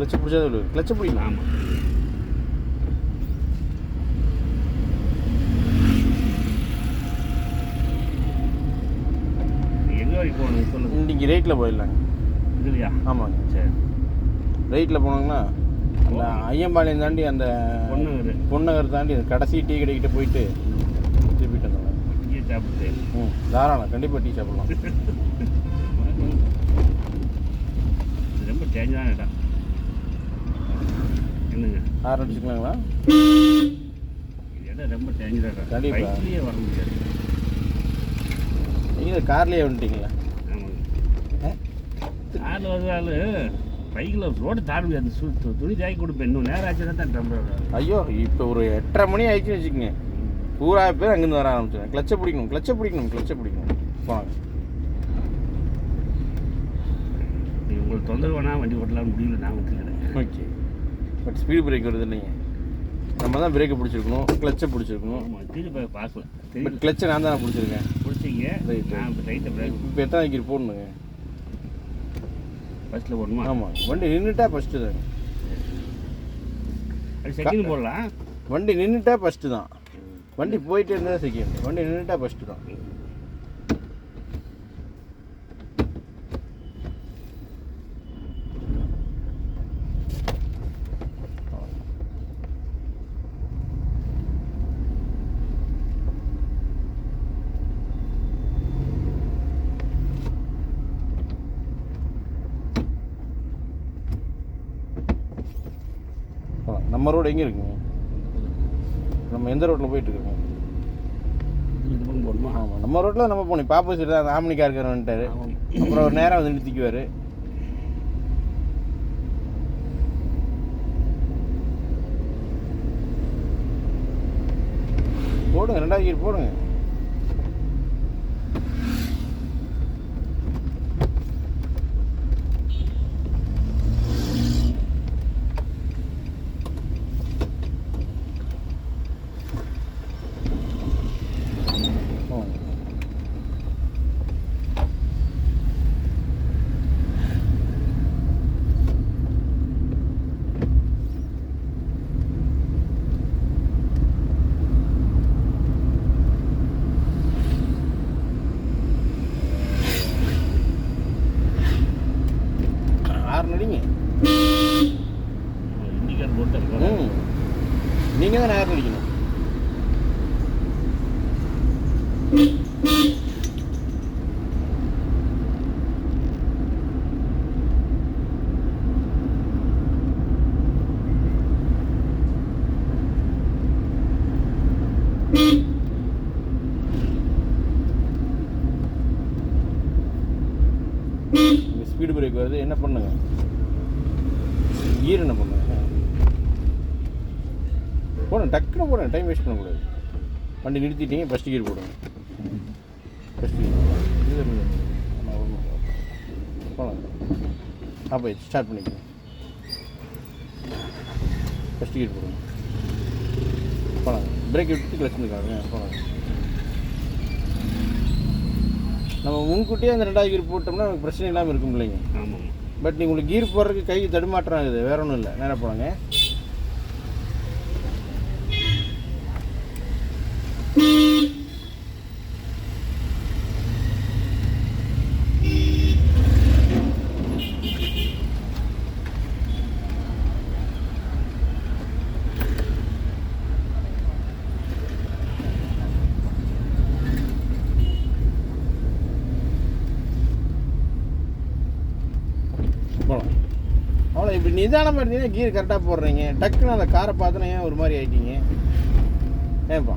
கிளச்சை பிடிச்சா விழுவு. கிளச்சை பிடிக்கணும். ஆமாம். எங்கே வரைக்கும் போகணும் சொல்லுங்கள். இன்றைக்கி ரைட்டில் போயிடலாங்க. இதுலையா? ஆமாங்க. சரி. ரைட்டில் போனோங்கன்னா அந்த ஐயம்பாளையம் தாண்டி அந்த பொன்னகர் தாண்டி கடைசி டீ கடைக்கிட்ட போயிட்டு திருப்பிட்டு வந்தோம். டீ சாப்பிட்டு தாராளம் கண்டிப்பாக டீ சாப்பிடலாம். ரொம்ப டேஞ்சரான இடம். என்னங்க ஆரம்பிச்சுக்கலாங்களா? இடம் ரொம்ப டேஞ்சராக கண்டிப்பாக. பைக்லேயே வர முடியாது. நீங்கள் கார்லேயே வந்துட்டீங்களா? ஆமாங்க. காரில் வந்தாலும் பைக்கில் ரோடு தாண்ட முடியாது. துணி தாக்கி கொடுப்பேன். இன்னும் நேரம் ஆச்சுன்னா தான் டம்பர். ஐயோ இப்போ ஒரு 8:30 மணி ஆயிடுச்சுன்னு வச்சுக்கோங்க. பூரா பேர் அங்கேருந்து வர ஆரம்பிச்சிடுறேன். கிளச்சை பிடிக்கணும், கிளச்சை பிடிக்கணும், கிளச்சை பிடிக்கணும். போனாங்க. உங்களுக்கு தொந்தரவு வேணா வண்டி ஓட்டலாம் முடியல. நான் விட்டுக்கிறேன். ஓகே. பட் ஸ்பீடு பிரேக் வருது இல்லைங்க. நம்ம தான் பிரேக்கை பிடிச்சிருக்கணும், கிளச்சை பிடிச்சிருக்கணும். ஆமாம். திருப்பி பார்க்கல. பட் கிளச்சை நான் தானே பிடிச்சிருக்கேன். பிடிச்சிங்க. நான் ரைட்டை பிரேக். இப்போ எத்தனை வைக்கிற போடணுங்க? ஃபஸ்ட்டில் போடணுமா? ஆமாம். வண்டி நின்றுட்டா ஃபஸ்ட்டு தாங்க. அது செகண்ட் போடலாம். வண்டி நின்றுட்டா ஃபஸ்ட்டு தான். வண்டி போயிட்டு இருந்தால் செகண்ட். வண்டி நின்றுட்டா ஃபஸ்ட்டு தான். நம்ம ரோடு எங்கே இருக்குங்க? நம்ம எந்த ரோட்டில் போயிட்டுருக்கோம்? போடணுமா? ஆமாம். நம்ம ரோட்டில் நம்ம போகணும். இப்போ ஆப்போசிட் தான் அந்த ஆம்னிக்கார் இருக்கார் வந்துட்டார். அப்புறம் ஒரு நேரம் வந்து நிறுத்திக்குவார். போடுங்க, 2வது கீர் போடுங்க. நீங்கள் தான் நேரம் அடிக்கணும். ஸ்பீடு பிரேக் வருது. என்ன பண்ணுங்க? கீர் என்ன பண்ணுங்க? போடுங்க, டக்குன்னு போடுங்க. டைம் வேஸ்ட் பண்ணக்கூடாது. வண்டி நிறுத்திட்டீங்க, ஃபஸ்ட்டு கீர் போடுங்க. ஃபஸ்ட்டு கீர் இது போகலாம். அப்போ ஸ்டார்ட் பண்ணிக்கோங்க. ஃபஸ்ட்டு கீர் போடுங்க. போகலாம். பிரேக் விட்டு கிளச் பண்ணிக்காங்க. போகலாம். நம்ம முன்கூட்டியே அந்த 2வது கீர் போட்டோம்னா நமக்கு பிரச்சனை இல்லாமல் இருக்கும் இல்லைங்க. ஆமாம். பட் நீங்கள் உங்களுக்கு கீர் போடுறதுக்கு கை தடுமாற்றம் ஆகுது. வேற ஒன்றும் இல்லை. நேராக போனாங்க. போகலாம். அவ்வளோ இப்படி நிதானமாக இருந்தீங்கன்னா கீர் கரெக்டாக போடுறீங்க. டக்குன்னு அந்த காரை பார்த்தோன்னா ஏன் ஒரு மாதிரி ஆகிட்டீங்க? ஏன்ப்பா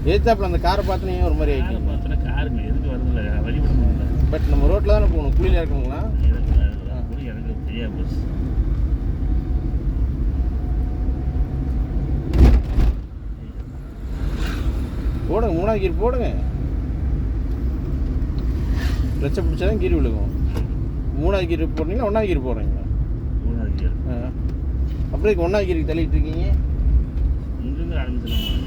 எதிர்த்தாப்பில் அந்த காரை பார்த்தோன்னா ஏன் ஒரு மாதிரி ஆகிட்டீங்க? பார்த்தோன்னா காரு எதுக்கு வருதுல்ல, வழிபட முடியல. பட் நம்ம ரோட்டில் தானே போகணும். குழியில் இருக்கணுங்களா? எனக்கு தெரியாது போச்சு. போடுங்க, 3வது கீர் போடுங்க. கிளச்சை பிடிச்சா தான் கீர் விழுகும். 3வது கீர் போடுறீங்களா 1வது கீர் போடுறீங்களா? 3வது கீர். அப்படியே 1வது கீருக்கு தள்ளிட்டு இருக்கீங்க. இங்கிருந்து ஆரம்பிச்சிடலாம்.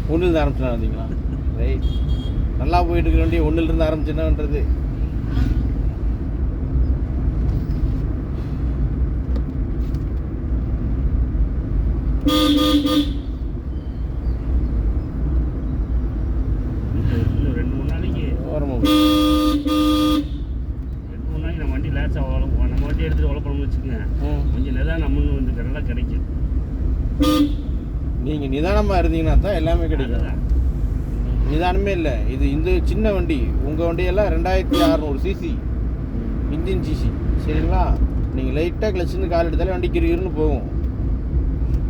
1லேருந்து ஆரம்பிச்சுனா வந்தீங்களா? ரைட். நல்லா போயிட்டு இருக்க வண்டி 1லேருந்து ஆரம்பிச்சு என்ன பண்ணுறது? இன்னும் 2-3 நாளைக்கு ஓரமாக 2-3 நாளைக்கு நம்ம வண்டி லேசாக நம்ம வண்டி எடுத்துகிட்டு உழப்பணும்னு வச்சுக்கோங்க. கொஞ்சம் நிதானம் நம்மளும் வந்து நல்லா கிடைக்கும். நீங்கள் நிதானமாக இருந்தீங்கன்னா தான் எல்லாமே கிடைக்கும். அதுதான். நிதானமே இல்லை. இந்த சின்ன வண்டி, உங்கள் வண்டியெல்லாம் 2600 சிசி இன்ஜின் சிசி, சரிங்களா? நீங்கள் லைட்டாக கிளச்சிருந்து கால் எடுத்தாலே வண்டி கிருன்னு போகும்.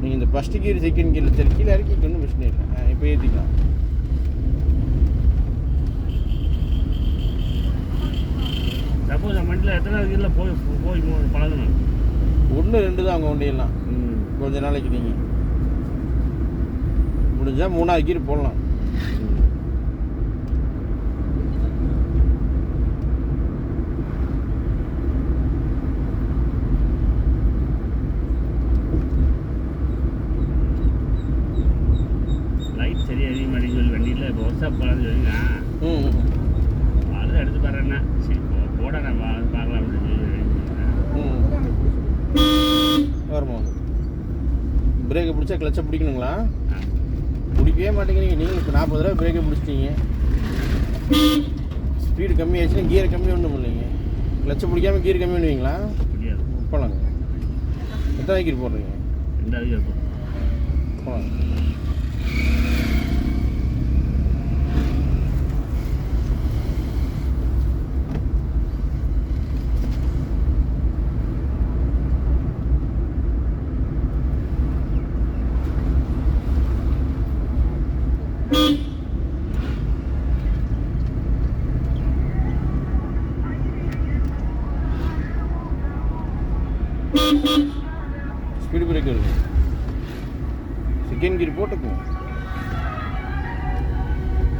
நீங்கள் இந்த ஃபஸ்ட்டு கீர் செகண்ட் கீரில் சரி கீழே இறக்கி ஒன்றும் பிரச்சனை இல்லை. இப்போ ஏற்றிக்கலாம். சப்போஸ் நம்ம வண்டியில் எத்தனை கீரில் போய் பழகணும்? 1-2 தான் உங்கள் வண்டியெல்லாம். கொஞ்ச நாளைக்கு நீங்கள் முடிஞ்சால் 3ஆவது கீர் போடலாம். லைட் சரியாக எரிய மாட்டேங்குது சொல்லி வண்டியில் இப்போ ஒர்க்ஷாப் போகலான்னு சொல்லிங்க. அதுதான் எடுத்து பாருன்னா சரி போட நான் பார்க்கலாம் அப்படின்னு வருமா? பிரேக்கை பிடிச்சா கிளச்சை பிடிக்கணுங்களா? பிடிக்கவே மாட்டேங்கிறீங்க. நீங்கள் இப்போ 40 தடவை பிரேக்கை பிடிச்சிட்டீங்க. ஸ்பீடு கம்மி ஆச்சுன்னா கியரை கம்மி ஒன்றும் இல்லைங்க. கிளச்சை பிடிக்காமல் கீர் கம்மி பண்ணுவீங்களா? முடியாது. போகலாங்க. எத்தனை கீர் போடுறீங்க? 2வது கீர் போகலாம். ஸ்பீடு பிரேக் இருக்கு. செகண்ட் கீர் போட்டுக்குங்க.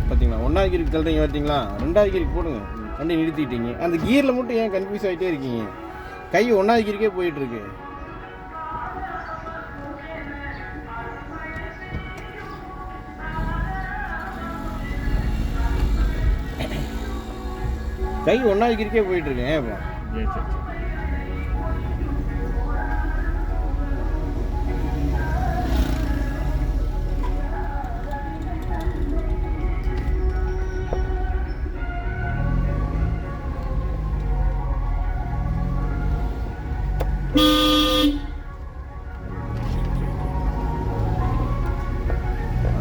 பார்த்தீங்களா? 1ஆவது கீருக்கு தள்ளுறீங்க பார்த்தீங்களா? 2ஆவது கீருக்கு போடுங்க. வண்டி நிறுத்திட்டீங்க. அந்த கீரில் மட்டும் ஏன் கன்ஃபியூஸ் ஆகிட்டே இருக்கீங்க? கை 1ஆவது கீருக்கே போயிட்டுருக்கு. கை 1ஆவது கீருக்கே போயிட்டுருக்கேன். ஏன் இப்போ சரி சரி சரி.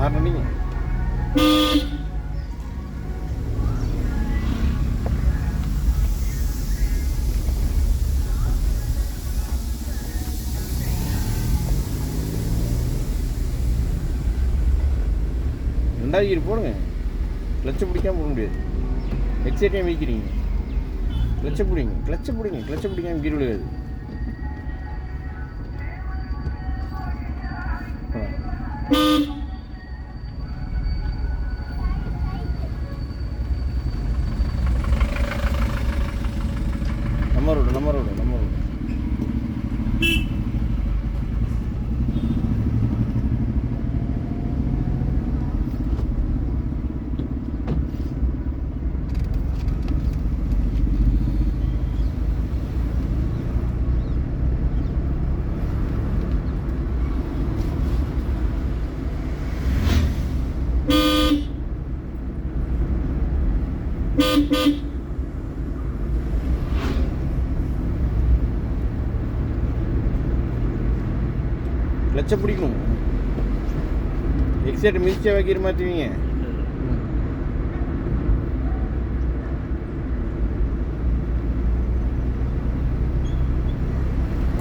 ஆரணிங்க. ரெண்டாவது கீர் போடுங்க. கிளச்சை பிடிக்காம போட முடியாது. எக்ஸைட்டையும் வைக்கிறீங்க. கிளச்சை பிடிங்க. கிளச்சை பிடிங்க. கிளச்சை பிடிக்காம கீர் விழுகாது. நம்ம ரோடு. கிளச்சை பிடிக்கணும். எக்ஸைட் மிதிச்சா வைக்கிற மாற்றுவீங்க.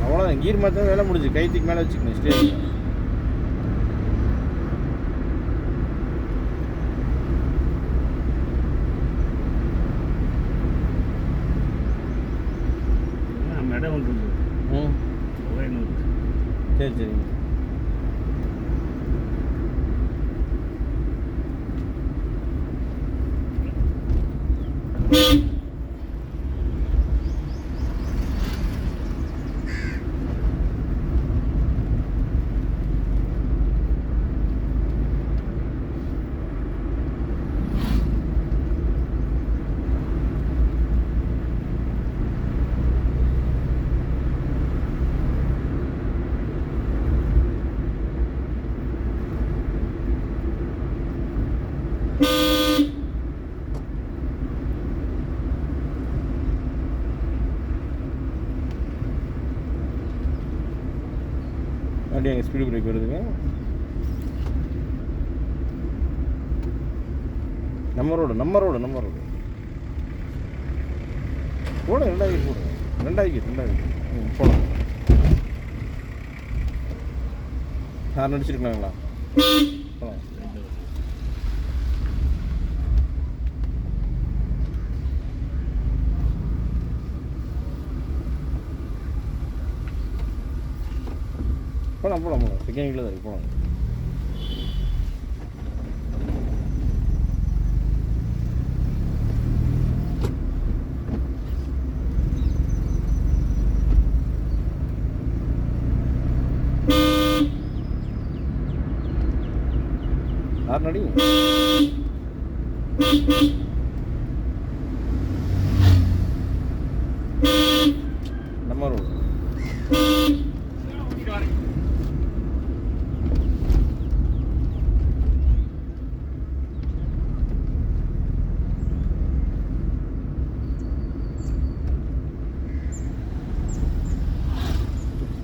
அவ்வளோதான். கீர் மாற்ற வேலை முடிஞ்சு. கைத்துக்கு மேலே வச்சுக்கணும் ஸ்டேரிங். இடம் ஒன்று சரி சரிங்க. மறுபடியும் எங்கள் ஸ்பீடு பிரேக் வருதுங்க. நம்ம ரோடு போட 2 போடுங்க. 2 போடலாம். ஹார்ன் அடிச்சிருக்கலாங்களா? போகலாம். செகண்ட் தான் இருக்கு. போகலாம். ஹார்ன் அடிங்க. நம்ம ரோடு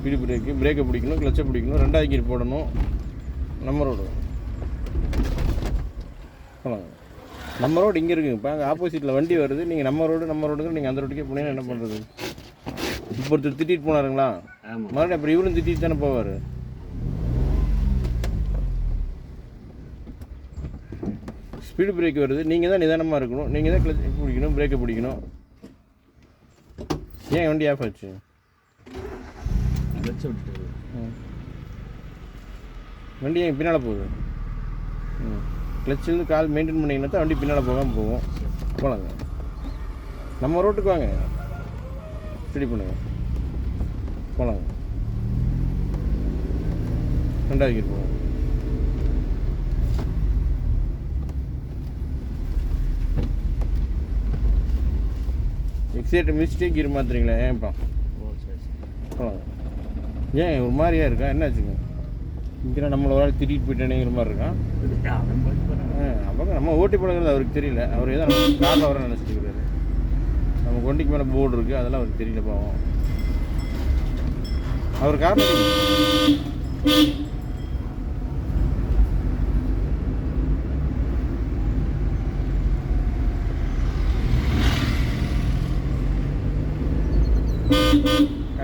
ஸ்பீடு பிரேக்கை பிடிக்கணும், கிளச்சை பிடிக்கணும், 2வது கீர் போடணும். நம்ம ரோடு போகலாங்க. நம்ம ரோடு இங்கே இருக்குங்க. இப்போ அங்கே ஆப்போசிட்டில் வண்டி வருது. நீங்கள் நம்ம ரோடுங்க நீங்கள் அந்த ரோட்டுக்கே போனீங்கன்னா என்ன பண்ணுறது? இப்போ ஒருத்தர் திட்டிட்டு போனாருங்களா? மறுபடியும் அப்புறம் இவரும் திட்டிட்டு தானே போவார். ஸ்பீடு பிரேக் வருது. நீங்கள் தான் நிதானமாக இருக்கணும். நீங்கள் தான் கிளச் பிடிக்கணும், பிரேக்கை பிடிக்கணும். ஏன் வண்டி ஆஃப் ஆச்சு? வண்டி என் பின்னால் போகுது. கிளச்சிலேருந்து கால் மெயின்டைன் பண்ணிங்கன்னா தான் வண்டி பின்னால் போகாமல் போகும். போகலாங்க. நம்ம ரோட்டுக்கு வாங்க, ஸ்டடி பண்ணுங்க. போகலாங்க. 2வது கீர் போவோம். எக்ஸைட்டர் மிஸ்டே கீர் மாற்றுறீங்களா? ஏன்ப்பா? போகலாங்க. ஏன் ஒரு மாதிரியா இருக்கா? என்னாச்சுங்க? இங்கே நம்மளை ஒரு ஆள் திட்டிகிட்டு போயிட்டேனேங்கிற மாதிரி இருக்கான். அப்போ நம்ம ஓட்டி பழகிறது அவருக்கு தெரியல. அவர் ஏதோ நம்ம காரில் வர நினச்சிட்டுருக்காரு. நம்ம வண்டிக்கு மேலே போர்டு இருக்குது, அதெல்லாம் அவருக்கு தெரியல. பாவம். அவர் காரில்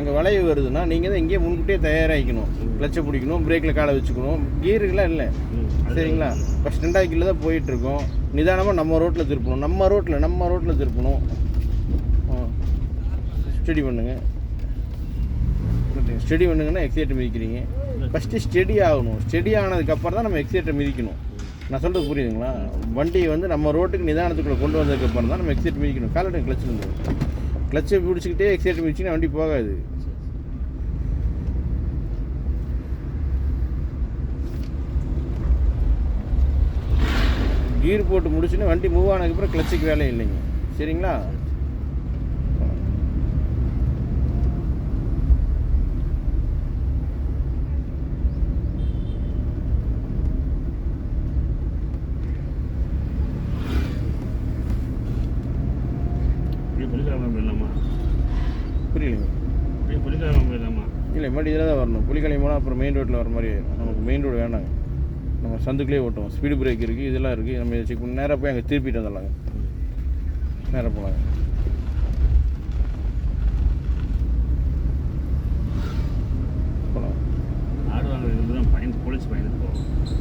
அங்கே வளைவு வருதுன்னா நீங்கள் தான் இங்கேயே முன்கூட்டியே தயாராகிக்கணும். கிளச்சை பிடிக்கணும், பிரேக்கில் காலை வச்சுக்கணும். கீருக்கெல்லாம் இல்லை, சரிங்களா? ஃபஸ்ட் 2வது கீரில் தான் போயிட்டுருக்கோம். நிதானமாக நம்ம ரோட்டில் திருப்பணும். நம்ம ரோட்டில் திருப்பணும். ஸ்டடி பண்ணுங்கன்னா எக்ஸைட்டை மிதிக்கிறீங்க. ஃபஸ்ட்டு ஸ்டெடி ஆகணும். ஸ்டெடி ஆனதுக்கப்புறம் தான் நம்ம எக்ஸைட்டை மிதிக்கணும். நான் சொல்கிறது புரியுதுங்களா? வண்டியை வந்து நம்ம ரோட்டுக்கு நிதானத்துக்குள்ளே கொண்டு வந்ததுக்கப்புறம் தான் நம்ம எக்ஸைட் மிதிக்கணும். காலட்டும் கிளச்சை பிடிச்சிக்கிட்டே எக்ஸைட் மிதிச்சிங்கன்னா வண்டி போகாது. கீர் போட்டு முடிச்சுன்னா வண்டி மூவ் ஆனதுக்கப்புறம் கிளச்சுக்கு வேலை இல்லைங்க, சரிங்களா? புரியலைங்க. இல்லை மறுபடியும் இதில் தான் வரணும். புலிக்காலையும் போனால் அப்புறம் மெயின் ரோட்டில் வர மாதிரி ஆயிடும். நமக்கு மெயின் ரோடு வேணாங்க. நம்ம சந்துக்குள்ளேயே ஓட்டுவோம். ஸ்பீடு பிரேக் இருக்குது, இதெல்லாம் இருக்குது. நம்ம செக் பண்ணி நேராக போய் அங்கே திருப்பிட்டு வந்துடலாங்க. நேராக போகலாங்க. போகலாம்.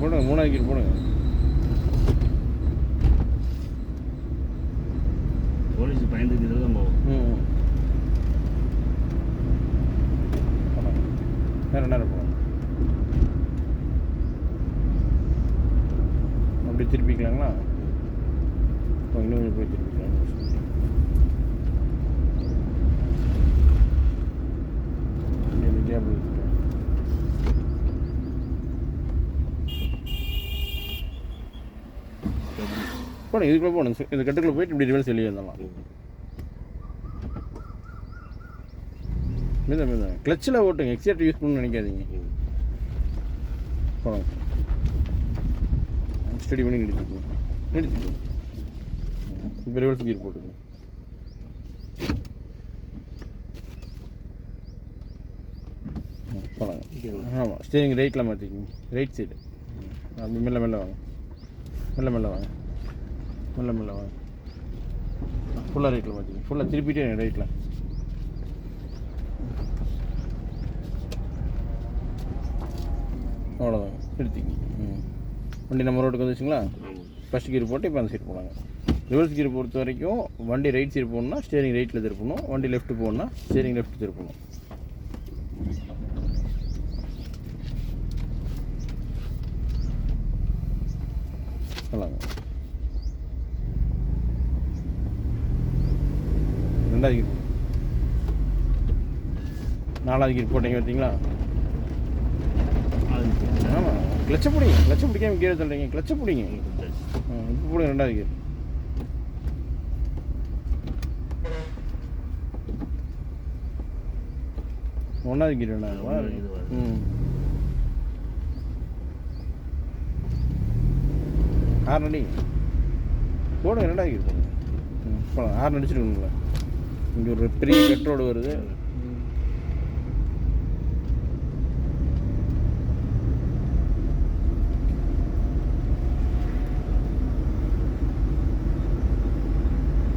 போடுங்க. 3வது கீர் போடுங்க. போலீஸ் பயந்துக்கு இதில் தான் போகும். நேரம் போகலாம். அப்படி திருப்பிக்கலாங்களா? இன்னும் போய் திருப்பிக்கலாம். போன இதுக்குள்ளே போகணும். இந்த கட்டுக்குள்ளே போயிட்டு இப்படி ரிவர்ஸ் வெளியே வந்துடலாம். மீதான் கிளச்சில் ஓட்டுங்க. எக்ஸைட்டர் யூஸ் பண்ணணும்னு நினைக்காதீங்க. போகலாம். ஸ்டடி பண்ணி நிறுத்திக்கணும். இப்போ ரிவர்ஸ் கீர் போட்டுக்கணும். போகலாம். மாற்றிக்கணும். ஆமாம், ஸ்டீரிங் ரைட்டில் மாற்றிக்கிங்க, ரைட் சைடு. அப்படி மெல்ல மெல்ல வாங்க, மெல்ல மெல்ல வாங்க, மெல்ல மெல்ல வாங்க. ஃபுல்லாக ரைட்டில் மாற்றிக்கிங்க, ஃபுல்லாக திருப்பிட்டே ரைட்டில். அவ்வளோதாங்க, எடுத்துக்கிங்க. வண்டி நம்ம ரோட்டுக்கு வந்துச்சுங்களா? ஃபஸ்ட் கீர் போட்டு இப்போ அந்த சைடு போனாங்க. ரிவர்ஸ் கீர் பொறுத்த வரைக்கும் வண்டி ரைட் சைடு போகணுன்னா ஸ்டேரிங் ரைட்டில் திருப்பணும், வண்டி லெஃப்ட் போகணுன்னா ஸ்டேரிங் லெஃப்ட் திருப்பணும். சொல்லாங்க. ரெண்டாவது கீர், நாலாவது கீர் போட்டீங்க பார்த்தீங்களா? ஆமாம், கிளச்சை பிடிங்க, கிளச்சை பிடிக்காம கீரை தள்ளுறீங்க, கிளச்சை பிடிங்க. இப்போ போடுங்க ரெண்டாவது கீர். ஒன்றாவது கீர் வேணாங்களா? ஆறு அடி போடுங்க, ரெண்டாவது கீர் போடுங்க. போகலாம், ஆறு அடிச்சுருக்கணுங்களா? இங்கே ஒரு பெரிய கட் ரோடு வருது.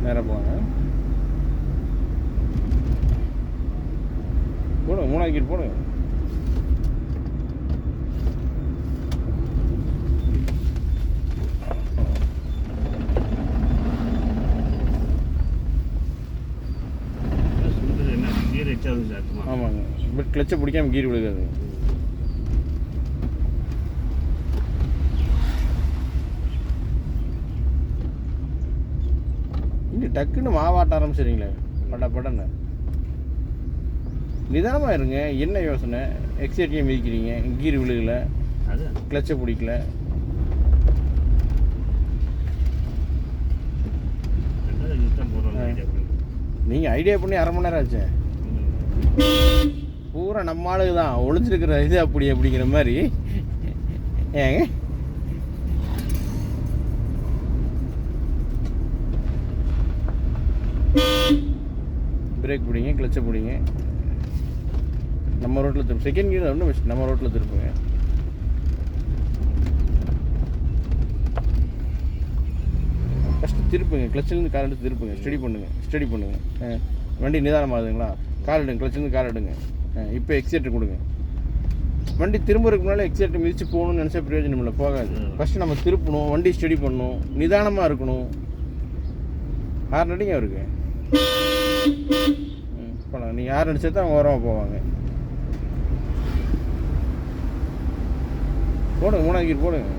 நேராக போவாங்க, போடுங்க, மூணாவது கீர் போடுங்க. ஆமாங்க, பட் கிளச்சை பிடிக்காம கீர் விழுகாது. இங்கே டக்குன்னு மாவாட்ட ஆரம்பிச்சிடுறீங்களே, பட படன்னு. நிதானமாக இருங்க, என்ன யோசனை? எக்ஸைட்டியாக மிதிக்கிறீங்க, கீர் விழுகலை, கிளச்சை பிடிக்கல. நீங்கள் ஐடியா பண்ணி அரை மணி நேரம் ஆச்சு. பூரா நம்ம ஆளுக்கு தான் ஒளிஞ்சிருக்கிற இது அப்படி அப்படிங்கிற மாதிரி. ஏங்க பிரேக் பிடிங்க, கிளச்சை பிடிங்க. நம்ம ரோட்டில் திரும்ப செகண்ட் கியர் ஒன்றும் நம்ம ரோட்டில் திருப்புங்க. ஃபஸ்ட்டு திருப்புங்க, கிளச்சிலேருந்து கால் எடுத்து திருப்புங்க, ஸ்டடி பண்ணுங்கள், ஸ்டடி பண்ணுங்கள். வண்டி நிதானமாகுதுங்களா? கால் எடுங்க, கிளச்சிலேருந்து கால் எடுங்க. இப்போ எக்ஸைட்டர் கொடுங்க. வண்டி திரும்புறதுக்கு முன்னாடி எக்ஸைட்டர் மிதித்து போகணும்னு நினச்சா பிரயோஜனம் இல்லை, போகாது. ஃபஸ்ட்டு நம்ம திருப்பணும், வண்டி ஸ்டடி பண்ணணும், நிதானமாக இருக்கணும். ஆறு அடிங்க அவருக்கு. போகலாம், நீங்கள் ஆறு அடிச்சா தான் அவங்க ஓரமாக போவாங்க. போடுங்க, மூணாவது கீர் போடுங்க.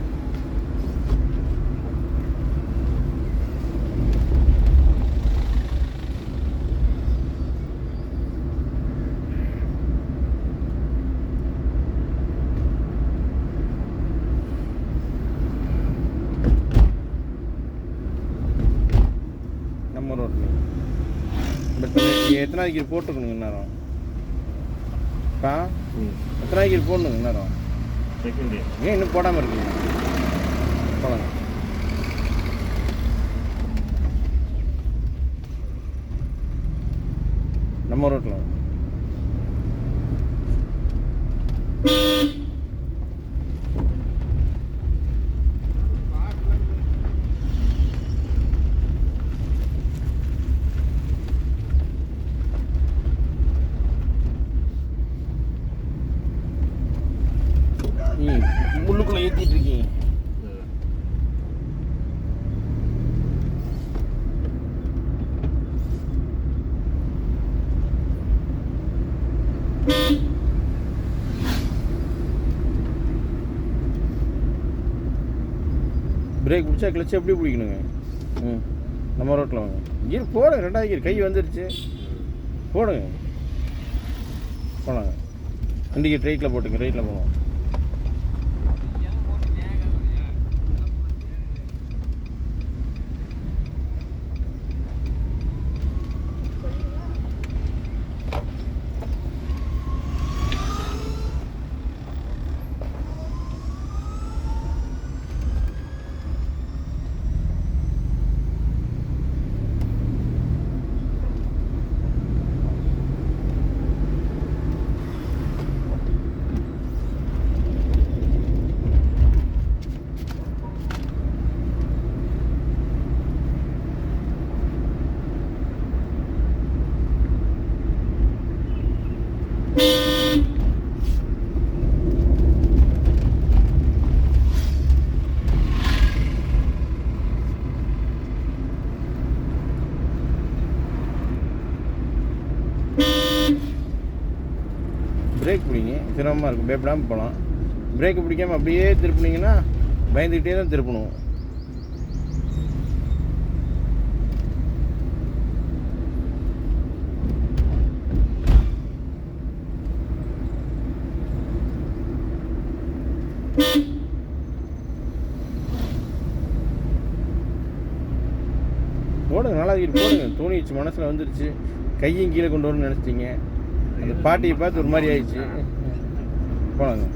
நம்ம ரோட்டில் பட் நீங்கள் எத்தனாவது கீர் போட்டுக்கணுங்க நேரம்? எத்தனாவது கீர் போடணுங்க நேரம்? ஏன் இன்னும் போடாமல் இருக்குங்க? போடாங்க. நம்ம ரோட்டில் முள்ளுக்குள்ளே ஏற்றிட்டு இருக்கீங்க. பிரேக் பிடிச்சா கிளச்சு எப்படி பிடிக்கணுங்க? நம்ம ரோட்டில் வாங்க, கீர் போடுங்க, ரெண்டாவது கீர் கை வந்துருச்சு, போடுங்க. போனாங்க, ரெண்டு கீர் ரைட்டில் போட்டுங்க, ரைட்டில் போகணும். பிடிங்க, சிரமமாக இருக்கும், பயப்படாமல் போகலாம். பிரேக்கு பிடிக்காமல் அப்படியே திருப்பினீங்கன்னா பயந்துக்கிட்டே தான் திருப்பணும். போடுங்க, நல்லா போடுங்க. தோணிச்சு, மனசில் வந்துருச்சு, கையும் கீழே கொண்டு வரணும்னு நினச்சிட்டிங்க. அந்த பாட்டியை பார்த்து ஒரு மாதிரி ஆயிடுச்சு. போனாங்க.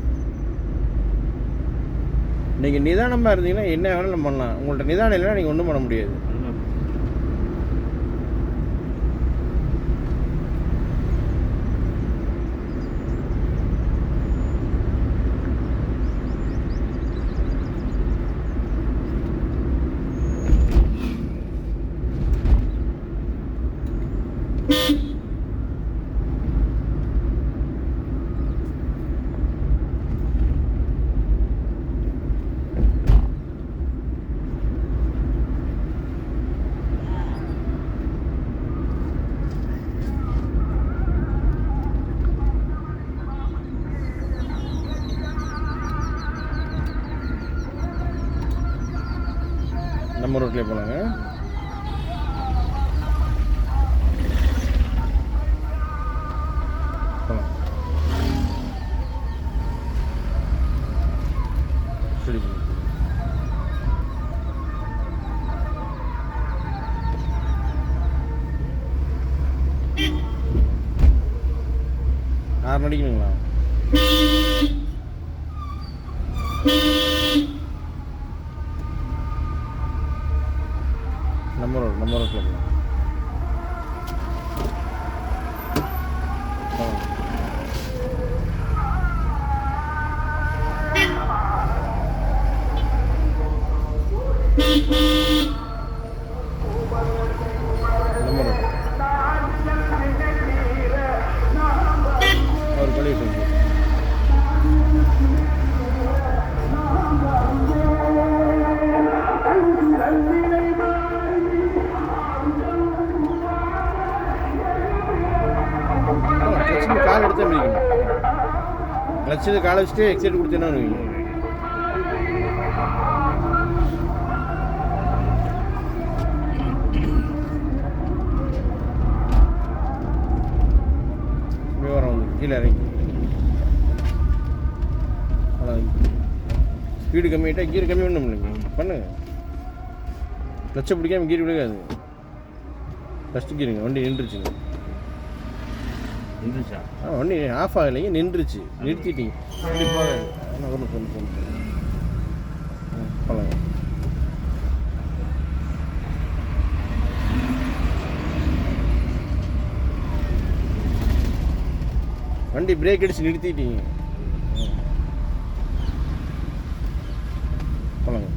நீங்கள் நிதானமாக இருந்தீங்கன்னா என்ன வேணாலும் பண்ணலாம். உங்கள்கிட்ட நிதானம் இல்லைன்னா நீங்கள் ஒன்றும் பண்ண முடியாது. நம்ம ரோட்லேயே போகலாங்க. போகலாம். சரி, ஆறு அடிக்கணுங்களா? நம்ம ரோட்டில் போகலாம். நம்ம ரோட் ஒரு பள்ளி இருக்கு. கால் எடுத்து முடிக்கணும். கிளச்சில் காலை வச்சுட்டு எக்ஸைட் கொடுத்தேன்னா வைங்க. இப்படி வரோம், வந்து கீழே இறங்கி ஸ்பீடு கம்மியாகிட்டா கீர் கம்மி பண்ண முடியலைங்க. பண்ணுங்க, கிளச்சை பிடிக்காம கீர் விழுகாது. ஃபஸ்ட்டு கீருங்க, வண்டி நின்றுச்சுங்க. வண்டி ஆஃப் ஆகலைங்க, நின்றுச்சு. நிறுத்திட்டீங்க. போகலாங்க. வண்டி பிரேக் அடிச்சு நிறுத்திட்டீங்க. போகலாங்க.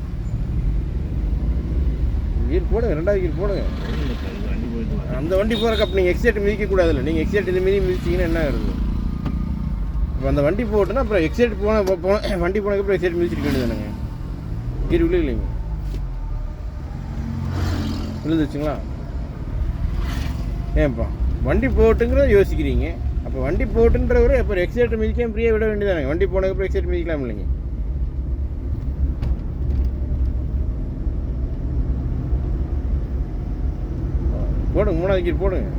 கீர் போடுங்க, ரெண்டாவது கீர் போடுங்க. அந்த வண்டி போகிறக்கு அப்போ நீங்கள் எக்ஸைட் மிதிக்கக்கூடாதுல்ல. நீங்கள் எக்ஸைட் இந்த மாரி மிதிச்சிங்கன்னா என்ன ஆகுது? இப்போ அந்த வண்டி போட்டுன்னா அப்புறம் எக்ஸைட் வண்டி போனதுக்கப்புறம் எக்ஸைட் மிதிச்சிட்டு வேண்டியதானுங்க. கீர் விழுகலைங்க, விழுந்துச்சுங்களா? ஏன்ப்பா வண்டி போட்டுங்கிறத யோசிக்கிறீங்க. அப்போ வண்டி போட்டுன்றவரை அப்புறம் எக்ஸைட் மிதிக்காம ஃப்ரீயாக விட வேண்டியதானுங்க. வண்டி போனதுக்கப்புறம் எக்ஸைட் மிதிக்கலாம் இல்லைங்க. போடுங்க, மூணாவது கீர் போடுங்க.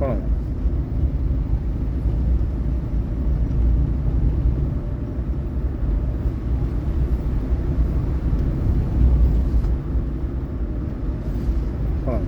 போடுங்க. போடுங்க.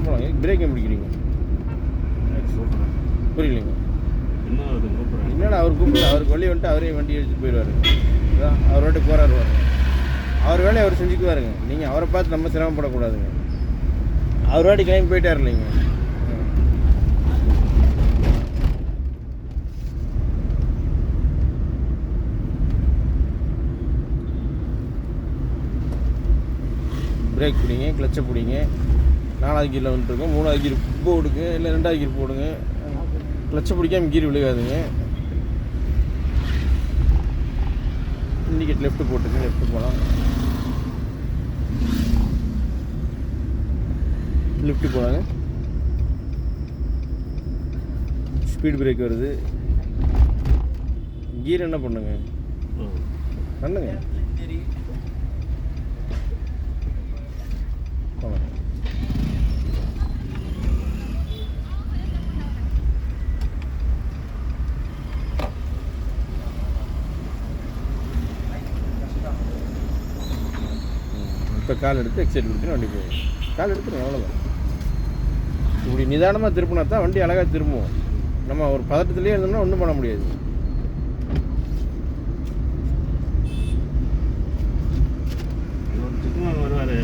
போகலாங்க. பிரேக் ஏன் பிடிக்கிறீங்க? சூப்பர். புரியலைங்க. இன்னும் அது கூப்பிட்றேன். என்னடா அவர் கூப்பிடல, அவருக்கு வழி வந்துட்டு அவரே வண்டி எடுத்துட்டு போயிடுவாரு. அதான் அவர் வாட்டுக்கு போகிறாரு. அவர் வேலையை அவர் செஞ்சுக்குவாருங்க. நீங்கள் அவரை பார்த்து நம்ம சிரமப்படக்கூடாதுங்க. அவர் வாட்டி கிளம்பி போயிட்டார் இல்லைங்க. பிரேக் பிடிங்க, கிளச்சை பிடிங்க. 4வது கீரில் வந்துட்டுருக்கோம். 3வது கீர் போடுங்க, இல்லை 2வது கீர் போடுங்க. கிளச்சை பிடிக்காம கீர் விழுகாதுங்க. இண்டிகேட் லெஃப்ட் போட்டுங்க, லெஃப்ட் போகலாம். லெஃப்ட் போகலாங்க. ஸ்பீட் பிரேக் வருது. கீர் என்ன பண்ணுங்க? பண்ணுங்க. இப்போ கால் எடுத்து எக்ஸைட் கொடுத்து வண்டி போகும். கால் எடுத்துருங்க, அவ்வளோதான். இப்படி நிதானமாக திருப்பினா தான் வண்டி அழகாக திரும்பும். நம்ம ஒரு பதட்டத்துலேயே இருந்தோம்னா ஒன்றும் பண்ண முடியாது. வருவார்.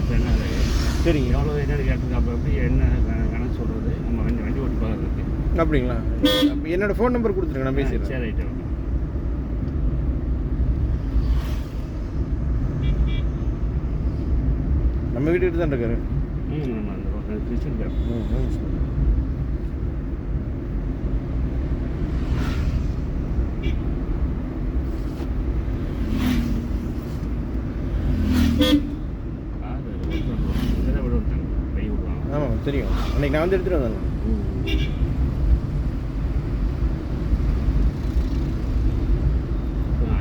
சரிங்க. எவ்வளோ என்னென்னு கேட்டிருக்கா. அப்போ எப்படி என்ன கணக்கு சொல்கிறது? நம்ம வண்டி ஓட்டி பார்க்குறதுக்கு. அப்படிங்களா? அப்போ என்னோடய ஃபோன் நம்பர் கொடுத்துருங்க, நான் பேசிடுறேன். சரி, ரைட்டு. நம்ம வீட்டுக்கிட்ட தான் இருக்காரு. நம்ம அந்த கிறிஸ்டின் பேர். ஆமாம், தெரியும். அன்றைக்கி நான் வந்து எடுத்துகிட்டு வந்தேன்.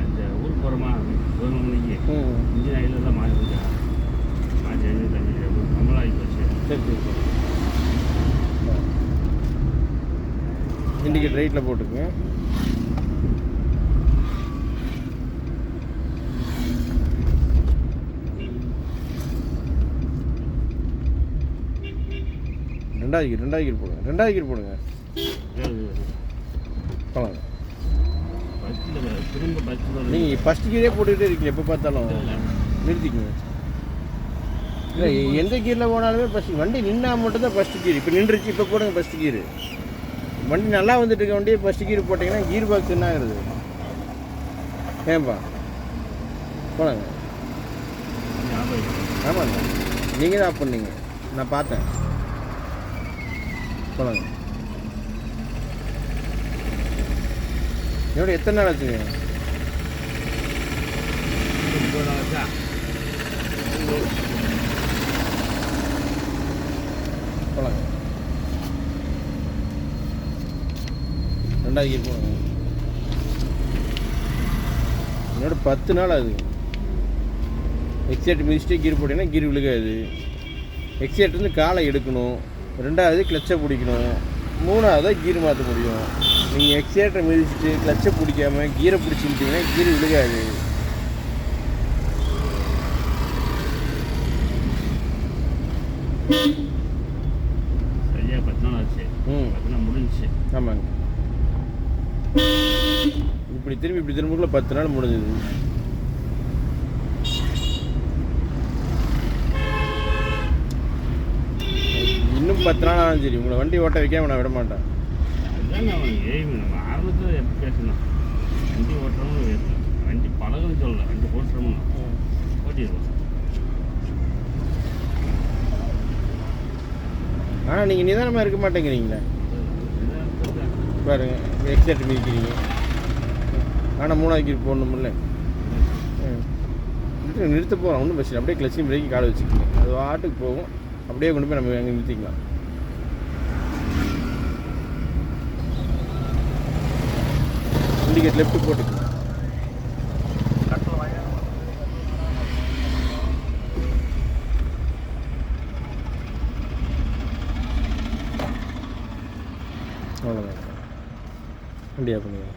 இந்த ஊருக்கு போகிறோமா 11 மணிக்கு இன்ஜின் ஆயிலெல்லாம் மாறி போச்சா. மாற்றி 55 நம்மளாகி போச்சு. சரி சரி சரி. இண்டிகேட் ரைட்டில் போட்டுக்குங்க. ரெண்டாவது கீர் போடுங்க. 2வது கீர் போடுங்க. போகலாம். நீங்கள் ஃபஸ்ட் கீரே போட்டுக்கிட்டே இருக்கீங்க. எப்போ பார்த்தாலும் நிறுத்திக்குங்க. இல்லை, எந்த கீரில் போனாலுமே ஃபஸ்ட்டு வண்டி நின்னா மட்டும்தான் ஃபஸ்ட்டு கீர். இப்போ நின்றுச்சு, இப்போ போடுங்க ஃபஸ்ட்டு கீரு. வண்டி நல்லா வந்துட்டு இருக்க வண்டியை ஃபஸ்ட்டு கீர் போட்டிங்கன்னா கீர் பாக்ஸ் என்ன ஆகுது? ஏன்பா போனாங்க. ஆமாங்க, நீங்கள் தான் ஆஃப் பண்ணீங்க, நான் பார்த்தேன். போனாங்க. என்னோட எத்தனை நாள் ஆச்சுங்க? போலாங்க. 2வது கீர் போனாங்க. என்னோட 10 நாள் ஆகுது. எக்ஸைட் மிதிச்சுட்டே கீர் போட்டிங்கன்னா கீர் விழுகாது. எக்ஸைட் வந்து காலை எடுக்கணும். 2வது கிளச்சை பிடிக்கணும். 3வது கீர் மாற்ற முடியும். நீங்கள் எக்ஸைட்டை மிதிச்சுட்டு கிளச்சை பிடிக்காம கீரை பிடிச்சிக்கிட்டிங்கன்னா கீர் விழுகாது. சரியா 10 நாள் ஆச்சு. 10 நாள் முடிஞ்சிச்சு. ஆமாங்க. இப்படி திரும்புக்குள்ள 10 நாள் முடிஞ்சது. இன்னும் 10 நாள் ஆனாலும் சரி உங்களை வண்டி ஓட்ட வைக்காம நான் விட மாட்டேன். அதுதான் நம்ம ஆரம்பத்தில் எப்படி பேசணும். வண்டி ஓட்டுறவங்க பேசணும். வண்டி பழகுன்னு சொல்லலை, வண்டி ஓட்டுறவங்க ஓட்டிடுவோம். ஆனால் நீங்கள் நிதானமாக இருக்க மாட்டேங்கிறீங்களே. பாருங்க, எக்ஸைட் மிதிக்கிறீங்க. ஆனால் 3வது கீர் போடணுமில்ல. நிறுத்த போகிறோம், ஒன்றும் பிரச்சனை. அப்படியே கிளச்சிங் பிரேக்கி காலை வச்சுக்கோங்க. அது வாட்டுக்கு போகும். அப்படியே கொண்டு போய் நம்ம அங்கே நிறுத்திக்கலாம். இண்டிகேட் லெஃப்ட் போட்டுக்கோங்க. அவ்வளோதான். வண்டியாக பண்ணுங்க.